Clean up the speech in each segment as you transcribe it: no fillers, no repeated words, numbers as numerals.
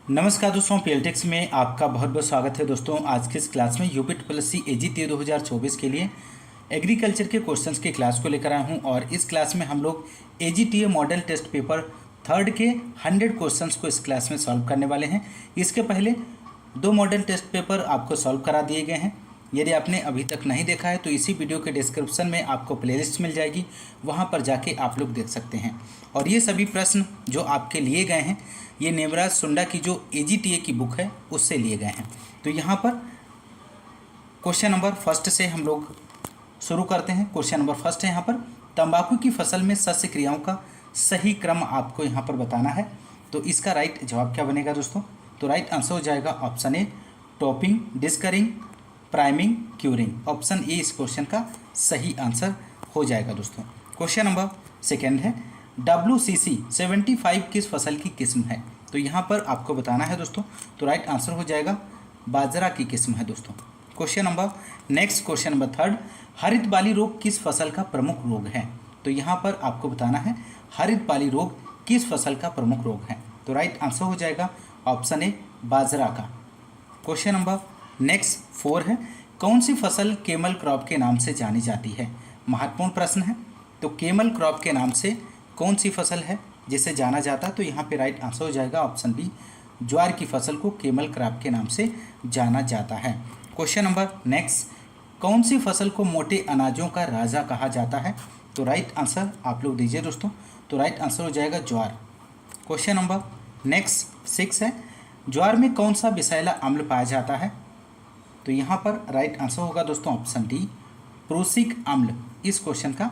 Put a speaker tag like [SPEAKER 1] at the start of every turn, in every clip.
[SPEAKER 1] नमस्कार दोस्तों, पीएलटेक्स में आपका बहुत बहुत स्वागत है। दोस्तों आज के इस क्लास में यूपी प्लस सी AGTA 2024 के लिए एग्रीकल्चर के क्वेश्चंस की क्लास को लेकर आया हूं और इस क्लास में हम लोग AGTA model test paper third के 100 क्वेश्चंस को इस क्लास में सॉल्व करने वाले हैं। इसके पहले 2 मॉडल टेस्ट पेपर आपको सॉल्व करा दिए गए हैं। यदि आपने अभी तक नहीं देखा है तो इसी वीडियो के डिस्क्रिप्शन में आपको प्लेलिस्ट मिल जाएगी, वहां पर जाके आप लोग देख सकते हैं। और ये सभी प्रश्न जो आपके लिए गए हैं ये नेमराज सुंडा की जो AGTA की बुक है उससे लिए गए हैं। तो यहाँ पर क्वेश्चन नंबर फर्स्ट से हम लोग शुरू करते हैं। क्वेश्चन नंबर फर्स्ट है यहाँ पर, तंबाकू की फसल में सस्य क्रियाओं का सही क्रम आपको यहाँ पर बताना है। तो इसका राइट जवाब क्या बनेगा दोस्तों? तो राइट आंसर हो जाएगा ऑप्शन ए, टॉपिंग, डिस्करिंग, प्राइमिंग, क्यूरिंग। ऑप्शन ए इस क्वेश्चन का सही आंसर हो जाएगा दोस्तों। क्वेश्चन नंबर सेकेंड है, WCC 75 किस फसल की किस्म है? तो यहाँ पर आपको बताना है दोस्तों। तो राइट आंसर हो जाएगा बाजरा की किस्म है दोस्तों। Question number next, question number third, हरित बाली रोग किस फसल का प्रमुख रोग है? तो यहाँ पर आपको बताना है हरित बाली रोग किस फसल का प्रमुख रोग है। तो राइट आंसर हो जाएगा ऑप्शन ए, बाजरा का। क्वेश्चन नंबर नेक्स्ट 4 है, कौन सी फसल केमल क्रॉप के नाम से जानी जाती है? महत्वपूर्ण प्रश्न है। तो केमल क्रॉप के नाम से कौन सी फसल है जिसे जाना जाता है? तो यहाँ पे राइट आंसर हो जाएगा ऑप्शन बी, ज्वार की फसल को केमल क्रॉप के नाम से जाना जाता है। क्वेश्चन नंबर नेक्स्ट, कौन सी फसल को मोटे अनाजों का राजा कहा जाता है? तो राइट आंसर आप लोग दीजिए दोस्तों। तो राइट आंसर हो जाएगा ज्वार। क्वेश्चन नंबर नेक्स्ट 6 है, ज्वार में कौन सा विषैला अम्ल पाया जाता है? तो यहाँ पर राइट आंसर होगा दोस्तों ऑप्शन डी, प्रूसिक अम्ल इस क्वेश्चन का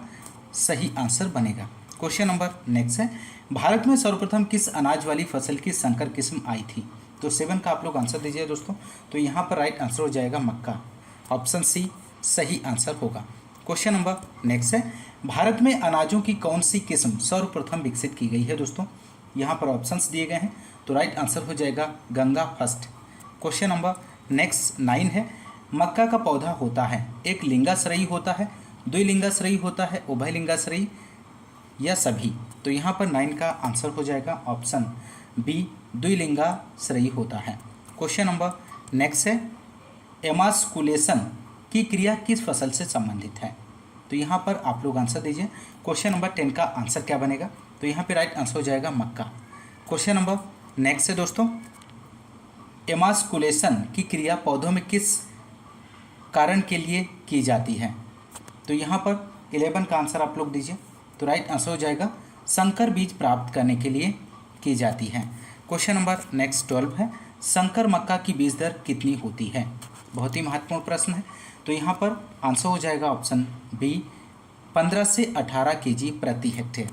[SPEAKER 1] सही आंसर बनेगा। क्वेश्चन नंबर नेक्स्ट है, भारत में सर्वप्रथम किस अनाज वाली फसल की संकर किस्म आई थी? तो 7 का आप लोग आंसर दीजिए दोस्तों। तो यहाँ पर राइट आंसर हो जाएगा मक्का। ऑप्शन सी सही आंसर होगा। क्वेश्चन नंबर नेक्स्ट है, भारत में अनाजों की कौन सी किस्म सर्वप्रथम विकसित की गई है दोस्तों? यहाँ पर ऑप्शंस दिए गए हैं। तो राइट आंसर हो जाएगा Ganga first. Question number next 9 है, मक्का का पौधा होता है, एक लिंगाश्रयी होता है, द्विलिंगाश्रयी होता है, उभयलिंगाश्रयी या सभी? तो यहाँ पर 9 का आंसर हो जाएगा ऑप्शन बी, द्विलिंगाश्रयी होता है। क्वेश्चन नंबर नेक्स्ट है, एमास्कुलेशन की क्रिया किस फसल से संबंधित है? तो यहाँ पर आप लोग आंसर दीजिए। क्वेश्चन नंबर 10 का आंसर क्या बनेगा? तो यहाँ पे राइट आंसर हो जाएगा मक्का। क्वेश्चन नंबर नेक्स्ट है दोस्तों, एमास्कुलेशन की क्रिया पौधों में किस कारण के लिए की जाती है? तो यहाँ पर 11 का आंसर आप लोग दीजिए। तो राइट आंसर हो जाएगा संकर बीज प्राप्त करने के लिए की जाती है। क्वेश्चन नंबर नेक्स्ट 12 है, संकर मक्का की बीज दर कितनी होती है? बहुत ही महत्वपूर्ण प्रश्न है। तो यहाँ पर आंसर हो जाएगा ऑप्शन बी, 15 से 18 kg प्रति हेक्टेयर।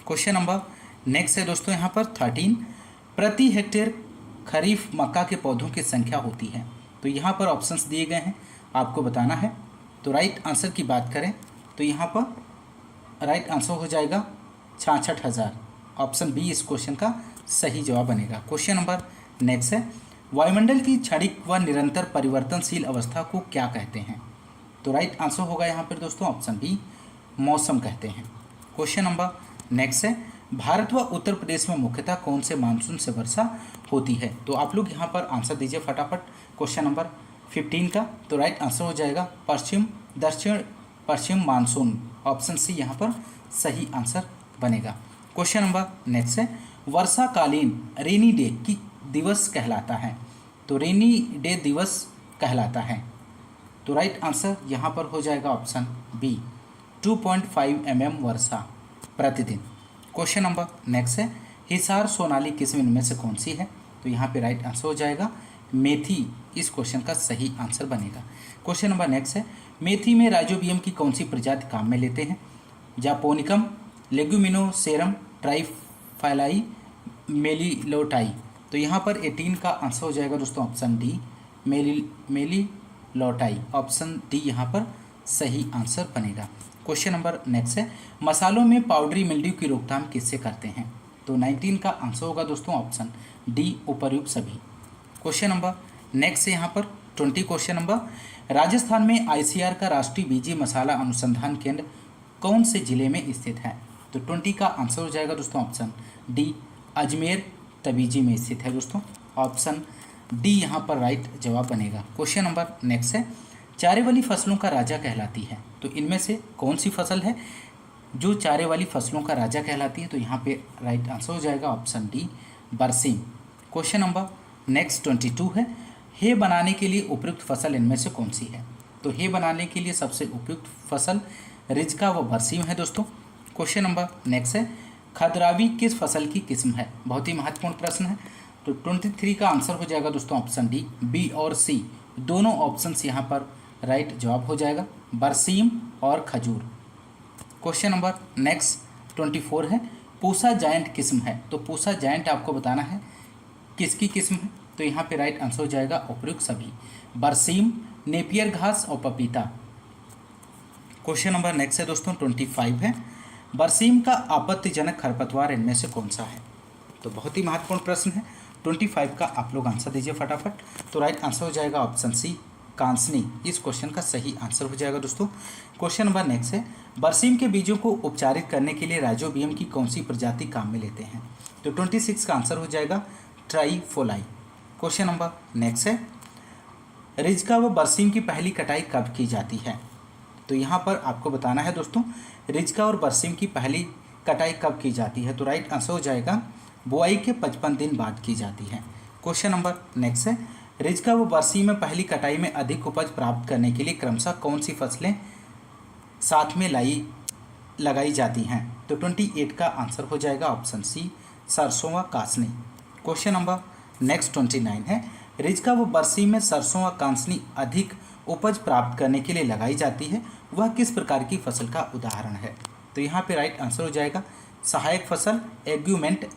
[SPEAKER 1] क्वेश्चन नंबर नेक्स्ट है दोस्तों यहाँ पर 13, प्रति हेक्टेयर खरीफ मक्का के पौधों की संख्या होती है। तो यहाँ पर ऑप्शंस दिए गए हैं, आपको बताना है। तो राइट आंसर की बात करें तो यहाँ पर राइट आंसर हो जाएगा 66,000। ऑप्शन बी इस क्वेश्चन का सही जवाब बनेगा। क्वेश्चन नंबर नेक्स्ट है, वायुमंडल की क्षणिक व निरंतर परिवर्तनशील अवस्था को क्या कहते हैं? तो राइट आंसर होगा यहाँ पर दोस्तों ऑप्शन बी, मौसम कहते हैं। क्वेश्चन नंबर नेक्स्ट है, भारत व उत्तर प्रदेश में मुख्यतः कौन से मानसून से वर्षा होती है? तो आप लोग यहाँ पर आंसर दीजिए फटाफट। क्वेश्चन नंबर 15 का तो राइट आंसर हो जाएगा पश्चिम दक्षिण पश्चिम मानसून। ऑप्शन सी यहाँ पर सही आंसर बनेगा। क्वेश्चन नंबर नेक्स्ट है, वर्षाकालीन रेनी डे की दिवस कहलाता है? तो रेनी डे दिवस कहलाता है। तो राइट आंसर यहाँ पर हो जाएगा ऑप्शन बी, 2.5 mm वर्षा प्रतिदिन। क्वेश्चन नंबर नेक्स्ट है, हिसार सोनाली किस्म इनमें से कौन सी है? तो यहाँ पे राइट आंसर हो जाएगा मेथी इस क्वेश्चन का सही आंसर बनेगा। क्वेश्चन नंबर नेक्स्ट है, मेथी में राइजोबियम की कौन सी प्रजाति काम में लेते हैं? जापोनिकम, लेग्यूमिनोसेरम, ट्राइफाइलाई, मेलिलोटाई। तो यहाँ पर 18 का आंसर हो जाएगा दोस्तों ऑप्शन डी, मेलिलोटाई। ऑप्शन डी यहाँ पर सही आंसर बनेगा। क्वेश्चन नंबर नेक्स्ट है, मसालों में पाउडरी मिल्ड्यू की रोकथाम किससे करते हैं? तो 19 का आंसर होगा दोस्तों ऑप्शन डी, उपर्युक्त सभी। क्वेश्चन नंबर नेक्स्ट है यहाँ पर 20 क्वेश्चन नंबर, राजस्थान में ICAR का राष्ट्रीय बीजी मसाला अनुसंधान केंद्र कौन से जिले में स्थित है? तो 20 का आंसर हो जाएगा दोस्तों ऑप्शन डी, अजमेर तबीजी में स्थित है दोस्तों। ऑप्शन डी यहाँ पर राइट जवाब बनेगा। क्वेश्चन नंबर नेक्स्ट है, चारे वाली फसलों का राजा कहलाती है, तो इनमें से कौन सी फसल है जो चारे वाली फसलों का राजा कहलाती है? तो यहाँ पे राइट आंसर हो जाएगा ऑप्शन डी, बरसीम। क्वेश्चन नंबर नेक्स्ट 22 है, हे बनाने के लिए उपयुक्त फसल इनमें से कौन सी है? तो हे बनाने के लिए सबसे उपयुक्त फसल रिजका व बरसीम है दोस्तों। क्वेश्चन नंबर नेक्स्ट है, खदरावी किस फसल की किस्म है? बहुत ही महत्वपूर्ण प्रश्न है। तो 23 का आंसर हो जाएगा दोस्तों ऑप्शन डी, बी और सी दोनों ऑप्शंस यहाँ पर राइट जवाब हो जाएगा, बरसीम और खजूर। क्वेश्चन नंबर नेक्स्ट 24 है, पूसा जायंट किस्म है, तो पूसा जायंट आपको बताना है किसकी किस्म है? तो यहाँ पे राइट आंसर हो जाएगा उपयुक्त सभी, बरसीम, नेपियर घास और पपीता। क्वेश्चन नंबर नेक्स्ट है दोस्तों 25 है, बरसीम का आपत्तिजनक खरपतवार इनमें से कौन सा है? तो बहुत ही महत्वपूर्ण प्रश्न है। 25 का आप लोग आंसर दीजिए फटाफट। तो राइट आंसर हो जाएगा ऑप्शन सी, कांसनी। इस क्वेश्चन का सही आंसर हो जाएगा दोस्तों। क्वेश्चन नंबर नेक्स्ट है, बरसीम के बीजों को उपचारित करने के लिए राइजोबियम की कौन सी प्रजाति काम में लेते हैं? तो 26 का आंसर हो जाएगा ट्राइफोलाई। क्वेश्चन नंबर नेक्स्ट है, रिजका व बरसीम की पहली कटाई कब की जाती है? तो यहाँ पर आपको बताना है दोस्तों, रिजका और बरसीम की पहली कटाई कब की जाती है? तो राइट आंसर हो जाएगा बुआई के 55 दिन बाद की जाती है। क्वेश्चन नंबर नेक्स्ट है, रिजका व बरसीम में पहली कटाई में अधिक उपज प्राप्त करने के लिए क्रमशः कौन सी फसलें साथ में लगाई जाती हैं? तो 28 का आंसर हो जाएगा ऑप्शन सी, सरसों व कासनी। क्वेश्चन नंबर नेक्स्ट 29 है, रिजका व बरसीम में सरसों व कासनी अधिक उपज प्राप्त करने के लिए लगाई जाती है, वह किस प्रकार की फसल का उदाहरण है? तो यहाँ पे राइट आंसर हो जाएगा सहायक फसल, एग्यूमेंट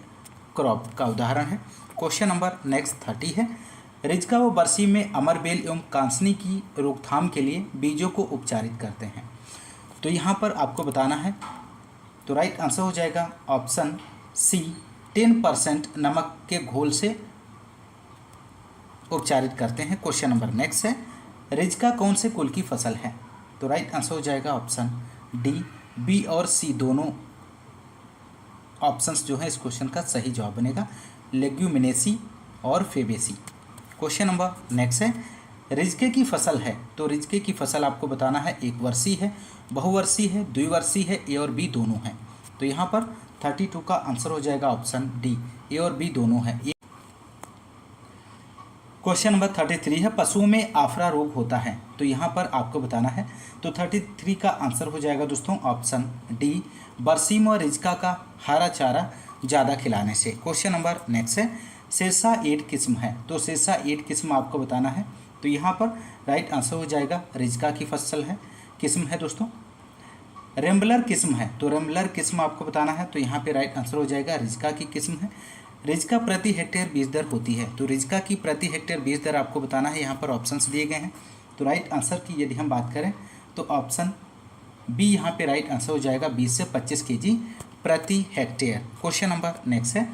[SPEAKER 1] क्रॉप का उदाहरण है। क्वेश्चन नंबर नेक्स्ट 30 है, रिजका व बरसीम में अमरबेल एवं कांसनी की रोकथाम के लिए बीजों को उपचारित करते हैं। तो यहाँ पर आपको बताना है, तो राइट आंसर हो जाएगा ऑप्शन सी, 10% नमक के घोल से उपचारित करते हैं। क्वेश्चन नंबर नेक्स्ट है, रिजका कौन से कुल की फसल है? तो राइट आंसर हो जाएगा ऑप्शन डी, बी और सी दोनों ऑप्शंस जो है इस क्वेश्चन का सही जवाब बनेगा, लेग्यूमिनेसी और फेबेसी। क्वेश्चन नंबर नेक्स्ट है, रिजके की फसल है, तो रिजके की फसल आपको बताना है एक वर्षीय है, बहुवर्षीय है, द्विवर्षीय है, ए और बी दोनों हैं। तो यहाँ पर 32 का आंसर हो जाएगा ऑप्शन डी, ए और बी दोनों है। क्वेश्चन नंबर 33 है, पशुओं में आफरा रोग होता है, तो यहाँ पर आपको बताना है। तो 33 का आंसर हो जाएगा दोस्तों ऑप्शन डी, बरसीम और रिजका का हरा चारा ज़्यादा खिलाने से। क्वेश्चन नंबर नेक्स्ट है, शेरसा 8 किस्म है, तो शेरसा 8 किस्म आपको बताना है। तो यहाँ पर राइट आंसर हो जाएगा रिजका की फसल है, किस्म है दोस्तों। रेम्बलर किस्म है, तो रेम्बलर किस्म आपको बताना है। तो यहाँ पे राइट आंसर हो जाएगा रिजका की किस्म है। रिजका प्रति हेक्टेयर बीज दर होती है, तो रिजका की प्रति हेक्टेयर बीज दर आपको बताना है। यहाँ पर ऑप्शंस दिए गए हैं। तो राइट आंसर की यदि हम बात करें तो ऑप्शन बी यहाँ पे राइट आंसर हो जाएगा 20 से 25 केजी प्रति हेक्टेयर। क्वेश्चन नंबर नेक्स्ट है,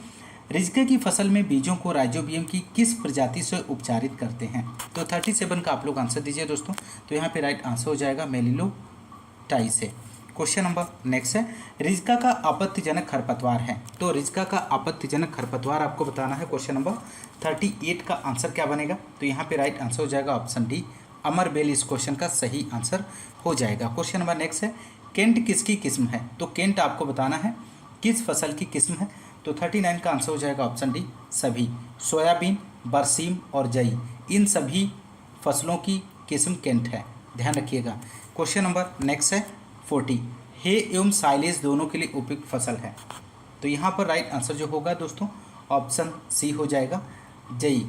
[SPEAKER 1] रिजके की फसल में बीजों को राइजोबियम की किस प्रजाति से उपचारित करते हैं? तो 37 का आप लोग आंसर दीजिए दोस्तों। तो यहाँ पे राइट आंसर हो जाएगा मेलिलोटाई से। क्वेश्चन नंबर नेक्स्ट है, रिजका का आपत्तिजनक खरपतवार है, तो रिजका का आपत्तिजनक खरपतवार आपको बताना है। क्वेश्चन नंबर 38 का आंसर क्या बनेगा? तो यहाँ पे राइट आंसर हो जाएगा ऑप्शन डी, अमरबेल इस क्वेश्चन का सही आंसर हो जाएगा। क्वेश्चन नंबर नेक्स्ट है, केंट किसकी किस्म है? तो केंट आपको बताना है किस फसल की किस्म है। तो 39 का आंसर हो जाएगा ऑप्शन डी, सभी। सोयाबीन, बरसीम और जई, इन सभी फसलों की किस्म केंट है, ध्यान रखिएगा। क्वेश्चन नंबर नेक्स्ट है 40, हे एवं साइलेज दोनों के लिए उपयुक्त फसल है। तो यहाँ पर राइट आंसर जो होगा दोस्तों ऑप्शन सी हो जाएगा, जई।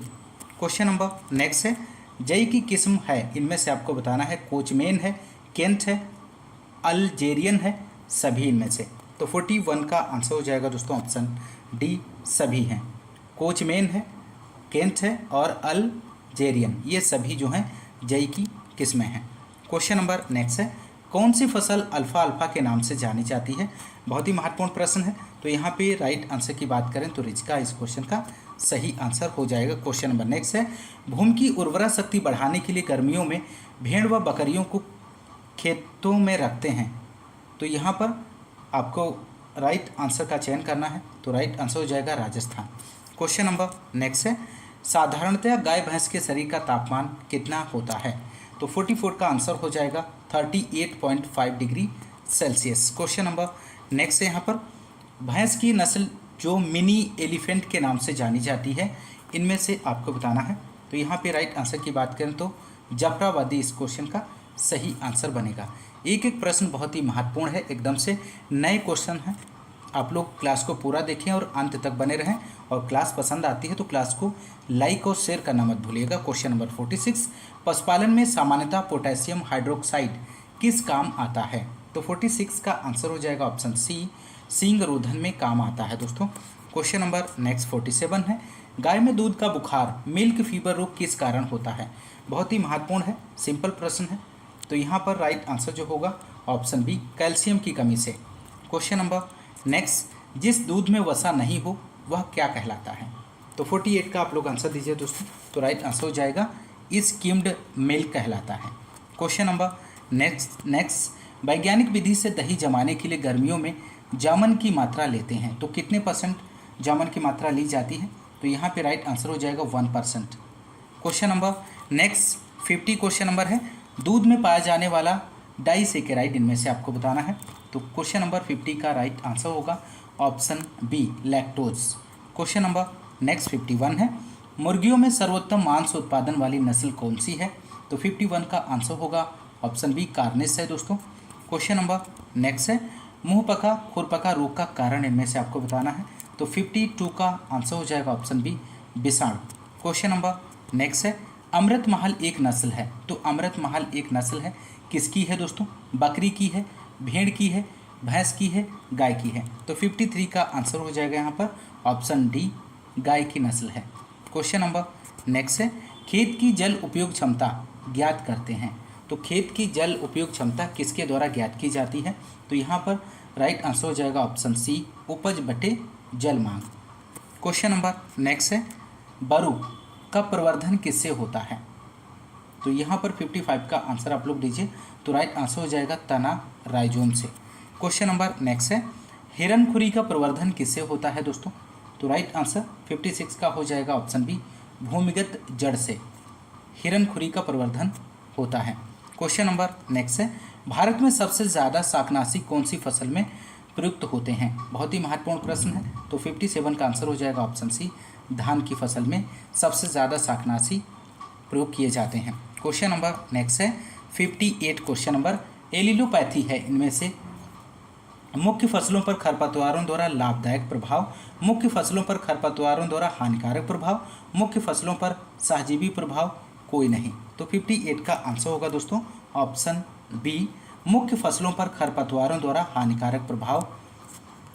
[SPEAKER 1] क्वेश्चन नंबर नेक्स्ट है, जई की किस्म है इनमें से आपको बताना है, कोचमेन है, केंट है, अल्जेरियन है, सभी इनमें से। तो 41 का आंसर हो जाएगा दोस्तों ऑप्शन डी, सभी हैं। कोचमेन है, केंट है और अल्जेरियन, ये सभी जो हैं जई की किस्में हैं। क्वेश्चन नंबर नेक्स्ट है, कौन सी फसल अल्फा अल्फा के नाम से जानी जाती है? बहुत ही महत्वपूर्ण प्रश्न है। तो यहाँ पे राइट आंसर की बात करें तो रिजका इस क्वेश्चन का सही आंसर हो जाएगा। क्वेश्चन नंबर नेक्स्ट है, भूमि की उर्वरा शक्ति बढ़ाने के लिए गर्मियों में भेड़ व बकरियों को खेतों में रखते हैं। तो यहाँ पर आपको राइट आंसर का चयन करना है। तो राइट आंसर हो जाएगा राजस्थान। क्वेश्चन नंबर नेक्स्ट है, साधारणतया गाय भैंस के शरीर का तापमान कितना होता है? तो 44 का आंसर हो जाएगा 38.5 degree Celsius. Question number next है, यहाँ पर भैंस की नस्ल जो मिनी एलिफेंट के नाम से जानी जाती है, इनमें से आपको बताना है। तो यहाँ पे राइट आंसर की बात करें तो जाफराबादी इस क्वेश्चन का सही आंसर बनेगा। एक एक प्रश्न बहुत ही महत्वपूर्ण है, एकदम से नए क्वेश्चन हैं। आप लोग क्लास को पूरा देखें और अंत तक बने रहें, और क्लास पसंद आती है तो क्लास को लाइक और शेयर करना मत भूलिएगा। क्वेश्चन नंबर 46, पशुपालन में सामान्यतः पोटेशियम हाइड्रोक्साइड किस काम आता है? तो 46 का आंसर हो जाएगा ऑप्शन सी, सींग रोधन में काम आता है दोस्तों। क्वेश्चन नंबर नेक्स्ट 47 है, गाय में दूध का बुखार मिल्क फीवर रोग किस कारण होता है? बहुत ही महत्वपूर्ण है, सिंपल प्रश्न है। तो यहाँ पर राइट आंसर जो होगा ऑप्शन बी, कैल्शियम की कमी से। क्वेश्चन नंबर नेक्स्ट, जिस दूध में वसा नहीं हो वह क्या कहलाता है? तो 48 का आप लोग आंसर दीजिए दोस्तों। तो राइट आंसर हो जाएगा स्किम्ड मिल्क कहलाता है। क्वेश्चन नंबर नेक्स्ट, वैज्ञानिक विधि से दही जमाने के लिए गर्मियों में जामन की मात्रा लेते हैं, तो कितने % जामन की मात्रा ली जाती है? तो यहाँ पे राइट आंसर हो जाएगा 1%। Question number next 50 question number है, दूध में पाया जाने वाला डाइसेकेराइड इनमें से आपको बताना है। तो क्वेश्चन नंबर 50 का राइट आंसर होगा option B, lactose. Question number next 51 है, मुर्गियों में सर्वोत्तम मांस उत्पादन वाली नस्ल कौन सी है? तो 51 का आंसर होगा ऑप्शन बी, कार्निस है दोस्तों। क्वेश्चन नंबर नेक्स्ट है, मुंहपका खुरपका रोग का कारण इनमें से आपको बताना है। तो 52 का आंसर हो जाएगा ऑप्शन बी, विषाणु। क्वेश्चन नंबर नेक्स्ट है, अमृत महल एक नस्ल है, तो अमृत महल एक नस्ल है, किसकी है दोस्तों? बकरी की है, भेड़ की है, भैंस की है, गाय की है? तो 53 का आंसर हो जाएगा यहाँ पर ऑप्शन डी, गाय की नस्ल है। क्वेश्चन नंबर नेक्स्ट है, खेत की जल उपयोग क्षमता ज्ञात करते हैं, तो खेत की जल उपयोग क्षमता किसके द्वारा ज्ञात की जाती है? तो यहाँ पर राइट आंसर हो जाएगा ऑप्शन सी, उपज बटे जल मांग। क्वेश्चन नंबर नेक्स्ट है, बरु का प्रवर्धन किससे होता है? तो यहाँ पर 55 का आंसर आप लोग दीजिए। तो राइट आंसर हो जाएगा तना राइजोम से। क्वेश्चन नंबर नेक्स्ट है, हिरणखुरी का प्रवर्धन किससे होता है दोस्तों? तो राइट आंसर 56 का हो जाएगा ऑप्शन बी, भूमिगत जड़ से हिरणखुरी का प्रवर्धन होता है। क्वेश्चन नंबर नेक्स्ट है, भारत में सबसे ज़्यादा शाकनाशी कौन सी फसल में प्रयुक्त होते हैं? बहुत ही महत्वपूर्ण प्रश्न है। तो 57 का आंसर हो जाएगा ऑप्शन सी, धान की फसल में सबसे ज़्यादा शाकनाशी प्रयोग किए जाते हैं। क्वेश्चन नंबर नेक्स्ट है 58 क्वेश्चन नंबर, एलिलोपैथी है इनमें से मुख्य फसलों पर खरपतवारों द्वारा लाभदायक प्रभाव, मुख्य फसलों पर खरपतवारों द्वारा हानिकारक प्रभाव, मुख्य फसलों पर सहजीवी प्रभाव, कोई नहीं। तो 58 का आंसर होगा दोस्तों ऑप्शन बी, मुख्य फसलों पर खरपतवारों द्वारा हानिकारक प्रभाव।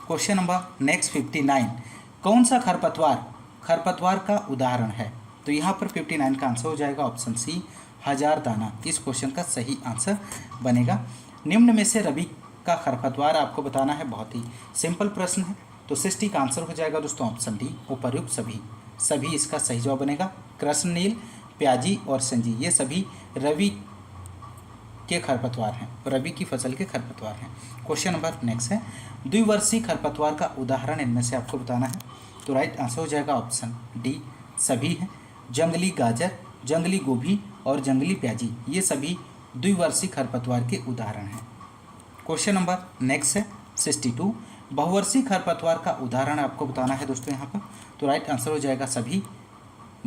[SPEAKER 1] क्वेश्चन नंबर नेक्स्ट 59, कौन सा खरपतवार का उदाहरण है? तो यहाँ पर 59 का आंसर हो जाएगा ऑप्शन सी, हजार दाना इस क्वेश्चन का सही आंसर बनेगा। निम्न में से रबी का खरपतवार आपको बताना है, बहुत ही सिंपल प्रश्न है। तो 60 का आंसर हो जाएगा दोस्तों ऑप्शन डी, उपर्युक्त सभी इसका सही जवाब बनेगा। कृष्णनील, प्याजी और संजी ये सभी रवि के खरपतवार हैं, रबी की फसल के खरपतवार हैं। क्वेश्चन नंबर नेक्स्ट है, द्विवर्षीय खरपतवार का उदाहरण इनमें से आपको बताना है। तो राइट आंसर हो जाएगा ऑप्शन डी, सभी हैं। जंगली गाजर, जंगली गोभी और जंगली प्याजी ये सभी द्विवर्षीय खरपतवार के उदाहरण हैं। क्वेश्चन नंबर नेक्स्ट है 62, बहुवर्षीय खरपतवार का उदाहरण आपको बताना है दोस्तों यहाँ पर। तो राइट आंसर हो जाएगा सभी,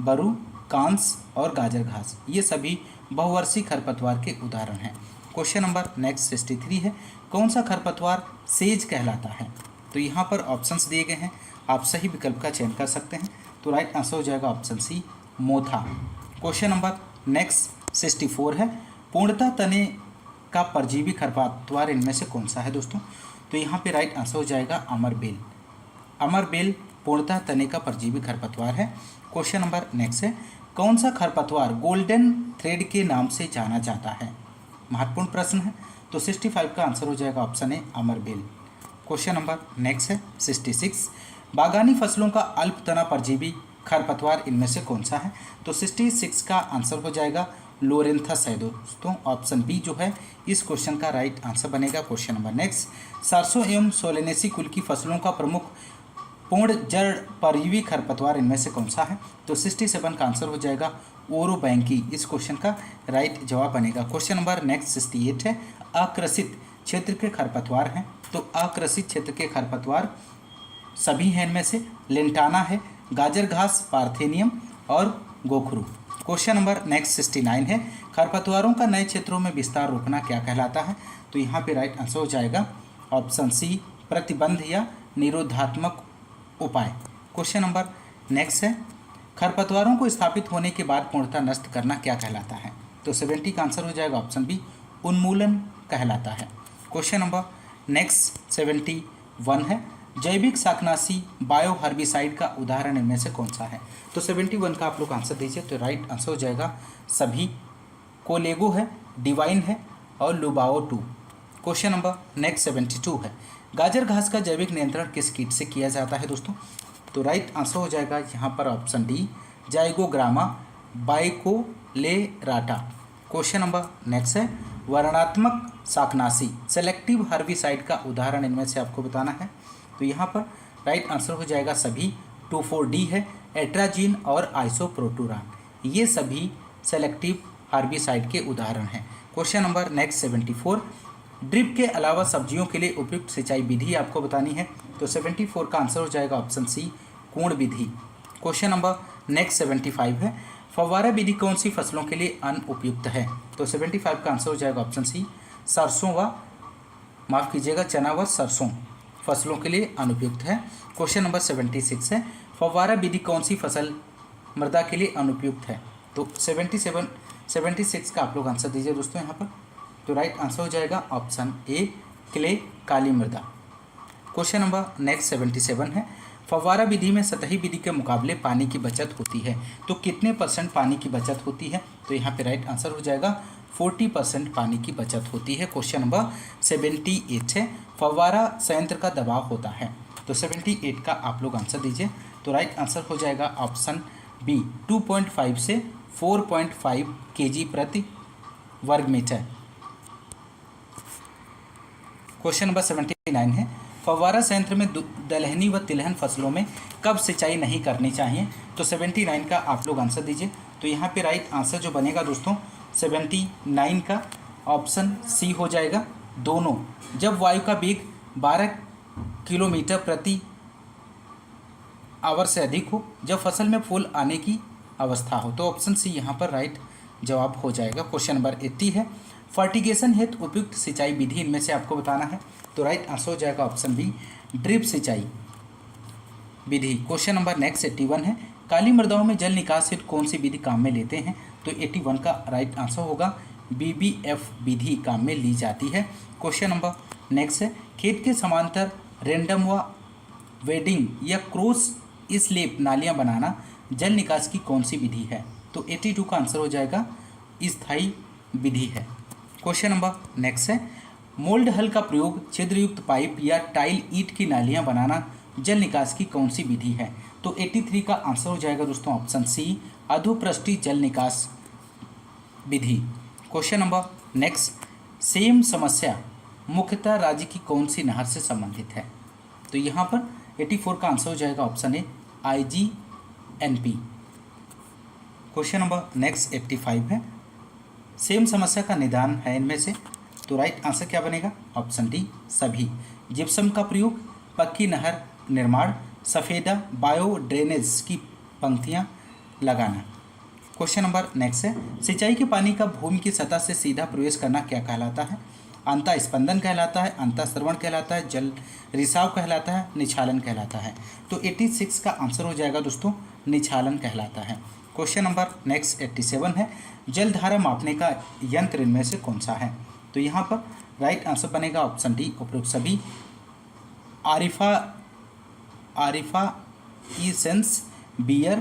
[SPEAKER 1] बरू, कांस और गाजर घास ये सभी बहुवर्षीय खरपतवार के उदाहरण हैं। क्वेश्चन नंबर नेक्स्ट 63 है, कौन सा खरपतवार सेज कहलाता है? तो यहाँ पर ऑप्शंस दिए गए हैं, आप सही विकल्प का चयन कर सकते हैं। तो राइट आंसर हो जाएगा ऑप्शन सी, मोथा। क्वेश्चन नंबर नेक्स्ट 64 है, पूर्णतः तने का परजीवी खरपतवार इनमें से कौन सा है दोस्तों? तो यहाँ पे राइट आंसर हो जाएगा अमरबेल। अमरबेल पूर्णतः तने का परजीवी खरपतवार है। क्वेश्चन नंबर नेक्स्ट है, कौन सा खरपतवार गोल्डन थ्रेड के नाम से जाना जाता है? महत्वपूर्ण प्रश्न है। तो 65 का आंसर हो जाएगा ऑप्शन ए, अमरबेल। क्वेश्चन नंबर नेक्स्ट है 66, बागानी फसलों का अल्प तना परजीवी खरपतवार इनमें से कौन सा है? तो 66 का आंसर हो जाएगा लोरेंथस है दोस्तों, ऑप्शन बी जो है इस क्वेश्चन का राइट आंसर बनेगा। क्वेश्चन नंबर नेक्स्ट, सरसों एवं सोलेनेसी कुल की फसलों का प्रमुख पूर्ण जड़ परजीवी खरपतवार इनमें से कौन सा है? तो 67 का आंसर हो जाएगा ओरोबैंकी। इस क्वेश्चन का राइट जवाब बनेगा। क्वेश्चन नंबर नेक्स्ट 68 है, आकृषित क्षेत्र के खरपतवार हैं। तो आकृषित क्षेत्र के खरपतवार सभी हैं इनमें से, लेंटाना है, गाजर घास, पार्थेनियम और गोखरू। क्वेश्चन नंबर नेक्स्ट 69 है, खरपतवारों का नए क्षेत्रों में विस्तार रोकना क्या कहलाता है? तो यहाँ पे राइट आंसर हो जाएगा ऑप्शन सी, प्रतिबंध या निरोधात्मक उपाय। क्वेश्चन नंबर नेक्स्ट है, खरपतवारों को स्थापित होने के बाद पूर्णतः नष्ट करना क्या कहलाता है? तो 70 का आंसर हो जाएगा ऑप्शन बी, उन्मूलन कहलाता है। क्वेश्चन नंबर नेक्स्ट 71 है, जैविक शाकनाशी बायो हर्बिसाइड का उदाहरण इनमें से कौन सा है? तो 71 का आप लोग आंसर दीजिए। तो राइट आंसर हो जाएगा सभी, कोलेगो है, डिवाइन है और लुबाओ 2। क्वेश्चन नंबर नेक्स्ट 72 है, गाजर घास का जैविक नियंत्रण किस कीट से किया जाता है दोस्तों? तो राइट आंसर हो जाएगा यहाँ पर option D, Zygogramma bicolorata. Question number next है, वर्णात्मक शाकनाशी सेलेक्टिव हर्बिसाइड का उदाहरण इनमें से आपको बताना है। तो यहाँ पर राइट आंसर हो जाएगा सभी, 2,4-D है, एट्राजीन और आइसोप्रोटूरान। ये सभी सेलेक्टिव हर्बिसाइड के उदाहरण हैं। क्वेश्चन नंबर नेक्स्ट 74, ड्रिप के अलावा सब्जियों के लिए उपयुक्त सिंचाई विधि आपको बतानी है। तो 74 का आंसर हो जाएगा ऑप्शन सी, कोण विधि। क्वेश्चन नंबर नेक्स्ट 75 है, फव्वारा विधि कौन सी फसलों के लिए अनुपयुक्त है? तो 75 का आंसर हो जाएगा ऑप्शन सी, सरसों व माफ़ कीजिएगा चना व सरसों फसलों के लिए अनुपयुक्त है। क्वेश्चन नंबर 76 है, फव्वारा विधि कौन सी फसल मृदा के लिए अनुपयुक्त है? तो 76 का आप लोग आंसर दीजिए दोस्तों यहाँ पर। तो राइट आंसर हो जाएगा ऑप्शन ए, क्ले काली मृदा। क्वेश्चन नंबर नेक्स्ट 77 है, फव्वारा विधि में सतही विधि के मुकाबले पानी की बचत होती है। तो कितने % पानी की बचत होती है? तो यहाँ पे राइट आंसर हो जाएगा 40% पानी की बचत होती है। क्वेश्चन नंबर 78 है, फव्वारा संयंत्र का दबाव होता है। तो 78 का आप लोग आंसर दीजिए। तो राइट आंसर हो जाएगा ऑप्शन बी, 2.5 से 4.5 kg प्रति वर्ग मीटर। क्वेश्चन नंबर 79 है, फव्वारा संयंत्र में दलहनी व तिलहन फसलों में कब सिंचाई नहीं करनी चाहिए? तो 79 का आप लोग आंसर दीजिए। तो यहाँ पे राइट आंसर जो बनेगा दोस्तों 79 का ऑप्शन सी हो जाएगा, दोनों। जब वायु का वेग 12 किलोमीटर प्रति आवर से अधिक हो, जब फसल में फूल आने की अवस्था हो। तो ऑप्शन सी यहाँ पर राइट जवाब हो जाएगा। क्वेश्चन नंबर 80 है, फर्टिगेशन हेतु उपयुक्त सिंचाई विधि इनमें से आपको बताना है। तो राइट आंसर हो जाएगा ऑप्शन बी, ड्रिप सिंचाई विधि। क्वेश्चन नंबर नेक्स्ट 81 है, काली मृदाओं में जल निकास हेतु कौन सी विधि काम में लेते हैं? तो 81 का राइट आंसर होगा BBF विधि काम में ली जाती है। क्वेश्चन नंबर नेक्स्ट है, खेत के समांतर रेंडम व वेडिंग या क्रॉस स्लेब नालियाँ बनाना जल निकास की कौन सी विधि है? तो 82 का आंसर हो जाएगा स्थायी विधि है। क्वेश्चन नंबर नेक्स्ट है, मोल्ड हल का प्रयोग छिद्रयुक्त पाइप या टाइल ईंट की नालियां बनाना जल निकास की कौन सी विधि है? तो 83 का आंसर हो जाएगा दोस्तों ऑप्शन सी, अधोपृष्ठीय जल निकास विधि। क्वेश्चन नंबर नेक्स्ट, सेम समस्या मुख्यतः राज्य की कौन सी नहर से संबंधित है? तो यहाँ पर 84 का आंसर हो जाएगा ऑप्शन ए, IGNP। क्वेश्चन नंबर नेक्स्ट 85 है, सेम समस्या का निदान है इनमें से। तो राइट आंसर क्या बनेगा? ऑप्शन डी, सभी। जिप्सम का प्रयोग, पक्की नहर निर्माण, सफ़ेदा बायो ड्रेनेज की पंक्तियां लगाना। क्वेश्चन नंबर नेक्स्ट है, सिंचाई के पानी का भूमि की सतह से सीधा प्रवेश करना क्या कहलाता है? अंतः स्पंदन कहलाता है, अंतः श्रवण कहलाता है, जल रिसाव कहलाता है, निछालन कहलाता है। तो 86 का आंसर हो जाएगा दोस्तों निछालन कहलाता है। क्वेश्चन नंबर नेक्स्ट 87 है, जलधारा मापने का यंत्र इनमें से कौन सा है? तो यहाँ पर राइट आंसर बनेगा ऑप्शन डी, उपरोक्त सभी। आरिफा ईसेंस, बियर,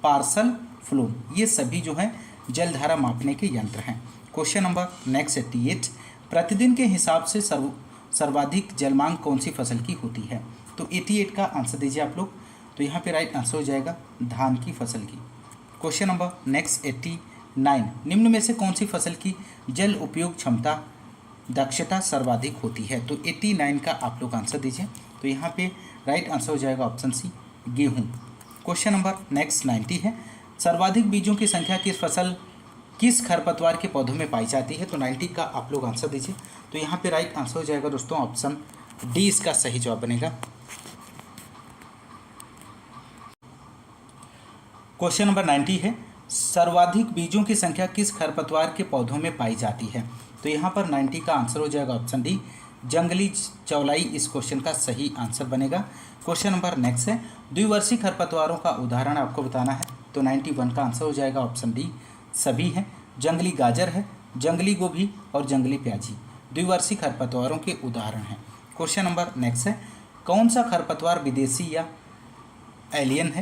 [SPEAKER 1] पार्सल फ्लो, ये सभी जो हैं जलधारा मापने के यंत्र हैं। क्वेश्चन नंबर नेक्स्ट 88, प्रतिदिन के हिसाब से सर्वाधिक जलमांग कौन सी फसल की होती है? तो 88 का आंसर दीजिए आप लोग। तो यहाँ पे राइट आंसर हो जाएगा धान की फसल की। क्वेश्चन नंबर नेक्स्ट 89, निम्न में से कौन सी फसल की जल उपयोग क्षमता दक्षता सर्वाधिक होती है? तो 89 का आप लोग आंसर दीजिए। तो यहाँ पे राइट आंसर हो जाएगा ऑप्शन सी गेहूँ। क्वेश्चन नंबर नेक्स्ट 90 है, सर्वाधिक बीजों की संख्या किस खरपतवार के पौधों में पाई जाती है? तो 90 का आप लोग आंसर दीजिए। तो यहाँ पे राइट आंसर हो जाएगा दोस्तों ऑप्शन डी इसका सही जवाब बनेगा। क्वेश्चन नंबर 90 है, सर्वाधिक बीजों की संख्या किस खरपतवार के पौधों में पाई जाती है? तो यहाँ पर 90 का आंसर हो जाएगा ऑप्शन डी जंगली चौलाई इस क्वेश्चन का सही आंसर बनेगा। क्वेश्चन नंबर नेक्स्ट है, द्विवर्षीय खरपतवारों का उदाहरण आपको बताना है। तो 91 का आंसर हो जाएगा ऑप्शन डी सभी है। जंगली गाजर है, जंगली गोभी और जंगली प्याजी द्विवर्षीय खरपतवारों के उदाहरण हैं। क्वेश्चन नंबर नेक्स्ट है, कौन सा खरपतवार विदेशी या एलियन है?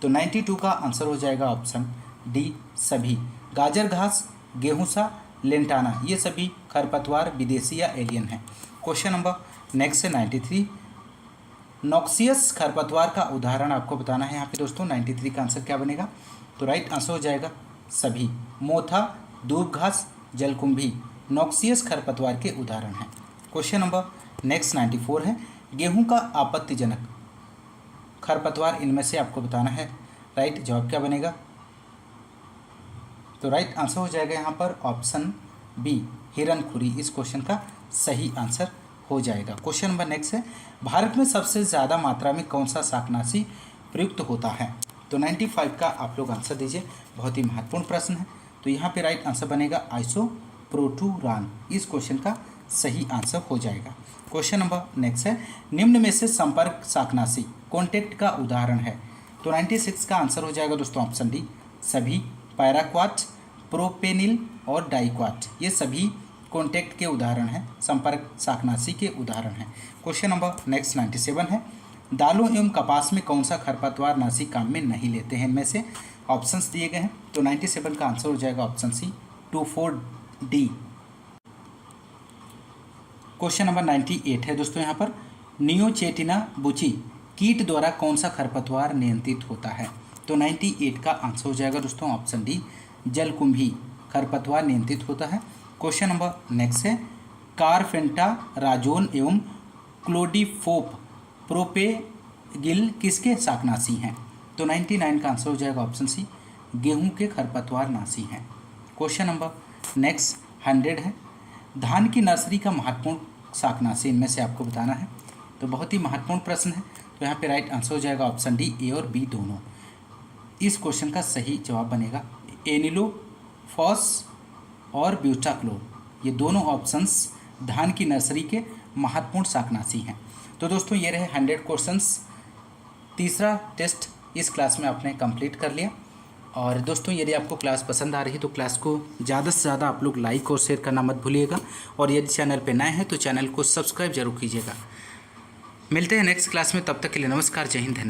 [SPEAKER 1] तो 92 का आंसर हो जाएगा ऑप्शन डी सभी। गाजर घास, गेहूँसा, लेंटाना ये सभी खरपतवार विदेशी या एलियन हैं। क्वेश्चन नंबर नेक्स्ट है 93, नॉक्सियस खरपतवार का उदाहरण आपको बताना है। यहाँ पे दोस्तों 93 का आंसर क्या बनेगा? तो राइट आंसर हो जाएगा सभी। मोथा, दूब घास, जलकुंभी नॉक्सियस खरपतवार के उदाहरण हैं। क्वेश्चन नंबर नेक्स्ट 94 है, गेहूं का आपत्तिजनक खरपतवार इनमें से आपको बताना है। राइट जवाब क्या बनेगा? तो राइट आंसर हो जाएगा यहाँ पर ऑप्शन बी हिरनखुरी इस क्वेश्चन का सही आंसर हो जाएगा। क्वेश्चन नंबर नेक्स्ट है, भारत में सबसे ज़्यादा मात्रा में कौन सा शाकनाशी प्रयुक्त होता है? तो 95 का आप लोग आंसर दीजिए, बहुत ही महत्वपूर्ण प्रश्न है। तो यहाँ पे राइट आंसर बनेगा आइसोप्रोटूरान इस क्वेश्चन का सही आंसर हो जाएगा। क्वेश्चन नंबर नेक्स्ट है, निम्न में से संपर्क शाकनाशी कॉन्टेक्ट का उदाहरण है? तो 96 का आंसर हो जाएगा दोस्तों ऑप्शन डी सभी। पैराक्वाट, प्रोपेनिल और डाइक्वाट ये सभी कॉन्टेक्ट के उदाहरण हैं, संपर्क शाकनाशी के उदाहरण हैं। क्वेश्चन नंबर नेक्स्ट 97 है, दालों एवं कपास में कौन सा खरपतवार नाशी काम में नहीं लेते हैं? इनमें से ऑप्शंस दिए गए हैं। तो 97 का आंसर हो जाएगा option C 24D। Question number 98 है दोस्तों, यहाँ पर नियोचेटिना बुची कीट द्वारा कौन सा खरपतवार नियंत्रित होता है? तो 98 का आंसर हो जाएगा दोस्तों ऑप्शन डी जलकुंभी खरपतवार नियंत्रित होता है। क्वेश्चन नंबर नेक्स्ट है, कारफेंटा राजोन एवं क्लोडीफोप प्रोपेगिल किसके शाकनाशी हैं? तो 99 का आंसर हो जाएगा ऑप्शन सी गेहूं के खरपतवार नाशी हैं। क्वेश्चन नंबर नेक्स्ट 100 है, धान की नर्सरी का महत्वपूर्ण शाकनाशी इनमें से आपको बताना है। तो बहुत ही महत्वपूर्ण प्रश्न है। तो यहाँ पे राइट आंसर हो जाएगा ऑप्शन डी ए और बी दोनों इस क्वेश्चन का सही जवाब बनेगा। एनिलोफॉस और ब्यूटाक्लोर ये दोनों ऑप्शंस धान की नर्सरी के महत्वपूर्ण शाकनाशी हैं। तो दोस्तों ये रहे 100 क्वेश्चंस। तीसरा टेस्ट इस क्लास में आपने कंप्लीट कर लिया। और दोस्तों यदि आपको क्लास पसंद आ रही है तो क्लास को ज़्यादा से ज़्यादा आप लोग लाइक और शेयर करना मत भूलिएगा। और यदि चैनल पर नए हैं तो चैनल को सब्सक्राइब जरूर कीजिएगा। मिलते हैं नेक्स्ट क्लास में, तब तक के लिए नमस्कार, जय हिंद, धन्यवाद।